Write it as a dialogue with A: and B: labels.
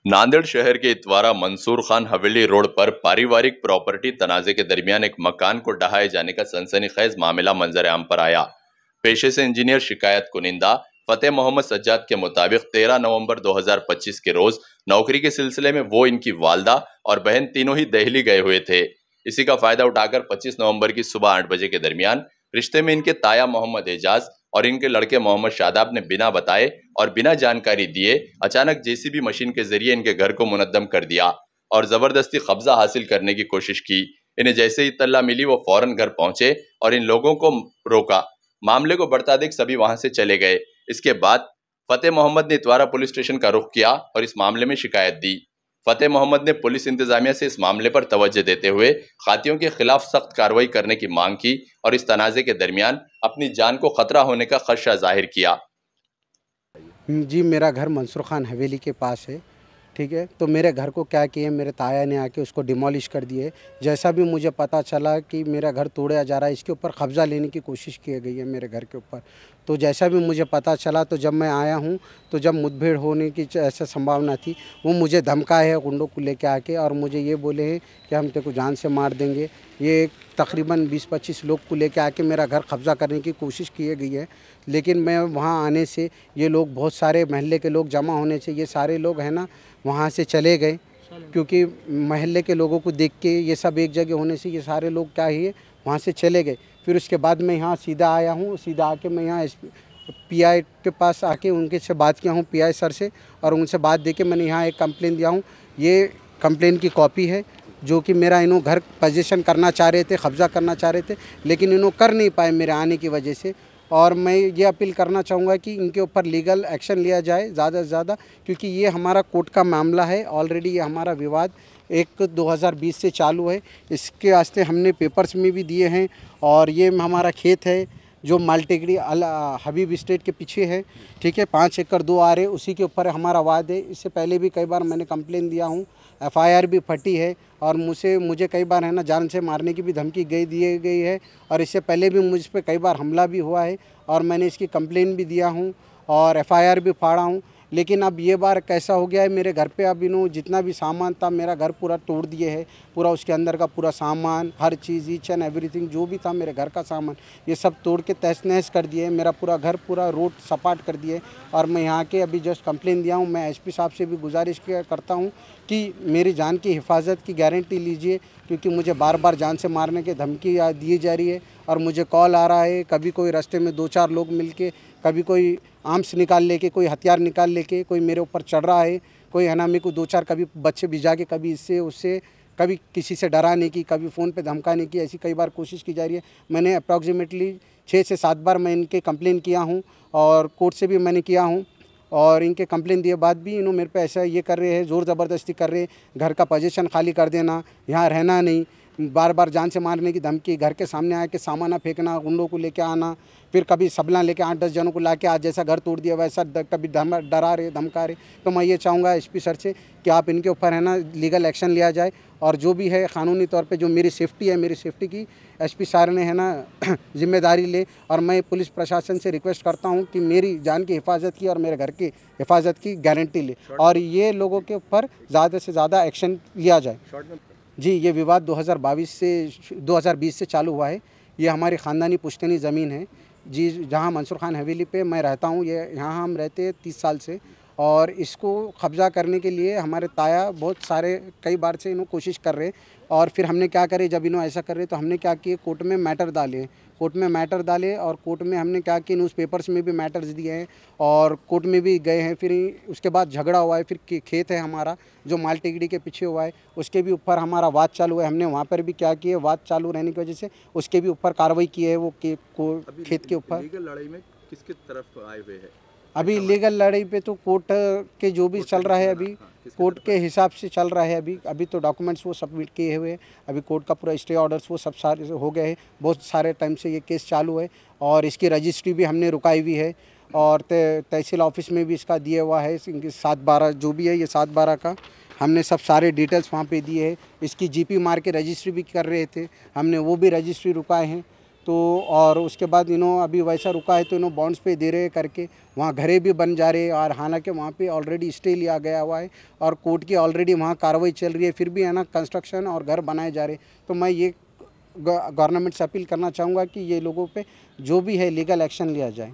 A: नांदेड़ शहर के इतवारा मंसूर खान हवेली रोड पर पारिवारिक प्रॉपर्टी तनाजे के दरमियान एक मकान को ढहाए जाने का सनसनीखेज मामला मंजर आम पर आया। पेशे से इंजीनियर शिकायत कुनिंदा फतेह मोहम्मद सज्जाद के मुताबिक 13 नवंबर 2025 के रोज नौकरी के सिलसिले में वो, इनकी वालदा और बहन तीनों ही दिल्ली गए हुए थे। इसी का फायदा उठाकर 25 नवंबर की सुबह 8 बजे के दरमियान रिश्ते में इनके ताया मोहम्मद एजाज और इनके लड़के मोहम्मद शादाब ने बिना बताए और बिना जानकारी दिए अचानक जेसीबी मशीन के जरिए इनके घर को मुनद्दम कर दिया और जबरदस्ती कब्जा हासिल करने की कोशिश की। इन्हें जैसे ही इत्तला मिली वो फौरन घर पहुंचे और इन लोगों को रोका। मामले को बढ़ता देख सभी वहां से चले गए। इसके बाद फतेह मोहम्मद ने इतवारा पुलिस स्टेशन का रुख किया और इस मामले में शिकायत दी। फतेह मोहम्मद ने पुलिस इंतजामिया से इस मामले पर तवज्जो देते हुए खातियों के खिलाफ सख्त कार्रवाई करने की मांग की और इस तनाजे के दरमियान अपनी जान को खतरा होने का खदशा जाहिर किया।
B: जी, मेरा घर मंसूर खान हवेली के पास है, ठीक है। तो मेरे घर को क्या किए, मेरे ताया ने आके उसको डिमोलिश कर दिए। जैसा भी मुझे पता चला कि मेरा घर तोड़ा जा रहा है, इसके ऊपर कब्ज़ा लेने की कोशिश की गई है मेरे घर के ऊपर। तो जैसा भी मुझे पता चला, तो जब मैं आया हूँ तो जब मुठभेड़ होने की ऐसा संभावना थी, वो मुझे धमकाए है गुंडों को लेके आके और मुझे ये बोले हैं कि हम तेरे को जान से मार देंगे। ये तकरीबन 20-25 लोग को लेके आके मेरा घर कब्ज़ा करने की कोशिश की गई है। लेकिन मैं वहाँ आने से ये लोग, बहुत सारे महल्ले के लोग जमा होने से ये सारे लोग हैं ना वहाँ से चले गए, क्योंकि महल्ले के लोगों को देख के ये सब एक जगह होने से ये सारे लोग क्या ही वहाँ से चले गए। फिर उसके बाद मैं यहाँ सीधा आया हूँ, सीधा आके मैं यहाँ पीआई के पास आके उनके से बात किया हूँ, पीआई सर से, और उनसे बात दे के मैंने यहाँ एक कंप्लेन दिया हूँ। ये कंप्लेन की कॉपी है जो कि मेरा इन्हों घर पोजीशन करना चाह रहे थे, कब्ज़ा करना चाह रहे थे, लेकिन इन्हों कर नहीं पाए मेरे आने की वजह से। और मैं ये अपील करना चाहूँगा कि इनके ऊपर लीगल एक्शन लिया जाए ज़्यादा से ज़्यादा, क्योंकि ये हमारा कोर्ट का मामला है। ऑलरेडी ये हमारा विवाद 2020 से चालू है। इसके वास्ते हमने पेपर्स में भी दिए हैं। और ये हमारा खेत है जो मालटेगड़ी हबीब स्टेट के पीछे है, ठीक है। 5 एकड़ 2 आरे, उसी के ऊपर हमारा वाद है। इससे पहले भी कई बार मैंने कंप्लेन दिया हूँ, एफआईआर भी फटी है और मुझे कई बार है ना जान से मारने की भी धमकी दी गई है। और इससे पहले भी मुझ पर कई बार हमला भी हुआ है और मैंने इसकी कंप्लेन भी दिया हूँ और एफआईआर भी फाड़ा हूँ। लेकिन अब ये बार कैसा हो गया है, मेरे घर पे अब इन्हों जितना भी सामान था मेरा घर पूरा तोड़ दिए है। पूरा उसके अंदर का पूरा सामान, हर चीज़, ईच एंड एवरीथिंग जो भी था मेरे घर का सामान, ये सब तोड़ के तहस नहस कर दिए। मेरा पूरा घर, पूरा रोड सपाट कर दिए। और मैं यहाँ के अभी जस्ट कंप्लेन दिया हूँ। मैं एसपी साहब से भी गुजारिश करता हूँ कि मेरी जान की हिफाजत की गारंटी लीजिए, क्योंकि मुझे बार बार जान से मारने की धमकी दी जा रही है। और मुझे कॉल आ रहा है, कभी कोई रास्ते में 2-4 लोग मिलके, कभी कोई आर्म्स निकाल लेके, कोई हथियार निकाल लेके कोई मेरे ऊपर चढ़ रहा है। कोई है ना मेरे को 2-4 कभी बच्चे भिजा के, कभी इससे उससे, कभी किसी से डराने की, कभी फ़ोन पे धमकाने की, ऐसी कई बार कोशिश की जा रही है। मैंने अप्रॉक्सीमेटली 6 से 7 बार मैं इनके कंप्लेन किया हूँ और कोर्ट से भी मैंने किया हूँ। और इनके कंप्लेन दिए बाद भी इन्होंने मेरे पे ऐसा ये कर रहे हैं, ज़ोर ज़बरदस्ती कर रहे हैं, घर का पोजीशन खाली कर देना, यहाँ रहना नहीं, बार बार जान से मारने की धमकी, घर के सामने आके सामान फेंकना, गुंडों को लेके आना, फिर कभी सबला लेके 8-10 जनों को लाके आज जैसा घर तोड़ दिया वैसा कभी डरा रहे, धमका रहे। तो मैं ये चाहूँगा एसपी सर से कि आप इनके ऊपर है ना लीगल एक्शन लिया जाए और जो भी है कानूनी तौर पे जो मेरी सेफ्टी है, मेरी सेफ्टी की एसपी सर ने है ना जिम्मेदारी ले। और मैं पुलिस प्रशासन से रिक्वेस्ट करता हूँ कि मेरी जान की हिफाजत की और मेरे घर की हिफाजत की गारंटी ले और ये लोगों के ऊपर ज़्यादा से ज़्यादा एक्शन लिया जाए। जी, ये विवाद 2020 से चालू हुआ है। ये हमारी ख़ानदानी पुश्तैनी ज़मीन है जी, जहाँ मंसूर खान हवेली पे मैं रहता हूँ। ये यहाँ हम रहते हैं 30 साल से और इसको कब्ज़ा करने के लिए हमारे ताया बहुत सारे कई बार से इन्हों कोशिश कर रहे। और फिर हमने क्या करे, जब इन्हों ऐसा कर रहे तो हमने क्या किए, कोर्ट में मैटर डाले और कोर्ट में हमने क्या किया, न्यूज़पेपर्स में भी मैटर्स दिए हैं और कोर्ट में भी गए हैं। फिर उसके बाद झगड़ा हुआ है। फिर खेत है हमारा जो मालटेगड़ी के पीछे हुआ है, उसके भी ऊपर हमारा वाद चालू है। हमने वहाँ पर भी क्या किए, वाद चालू रहने की वजह से उसके भी ऊपर कार्रवाई की है। वो खेत के ऊपर
A: लीगल लड़ाई में किसकी तरफ आए हुए हैं?
B: अभी लीगल लड़ाई पे तो कोर्ट के जो भी चल रहा है, अभी कोर्ट के हिसाब से चल रहा है। अभी तो डॉक्यूमेंट्स वो सबमिट किए हुए हैं। अभी कोर्ट का पूरा स्टे ऑर्डर्स वो सब सारे हो गए हैं। बहुत सारे टाइम से ये केस चालू है और इसकी रजिस्ट्री भी हमने रुकाई हुई है और तहसील ऑफिस में भी इसका दिया हुआ है। इनकी 7/12 जो भी है, ये 7/12 का हमने सब सारे डिटेल्स वहाँ पे दिए हैं। इसकी जीपी मार के रजिस्ट्री भी कर रहे थे, हमने वो भी रजिस्ट्री रुकाए हैं। तो और उसके बाद अभी वैसा रुका है तो बॉन्ड्स पे दे रहे करके वहाँ घरे भी बन जा रहे हैं, और हालांकि वहाँ पे ऑलरेडी स्टे लिया गया हुआ है और कोर्ट की ऑलरेडी वहाँ कार्रवाई चल रही है, फिर भी कंस्ट्रक्शन और घर बनाए जा रहे। तो मैं ये गवर्नमेंट से अपील करना चाहूँगा कि ये लोगों पे जो भी है लीगल एक्शन लिया जाए।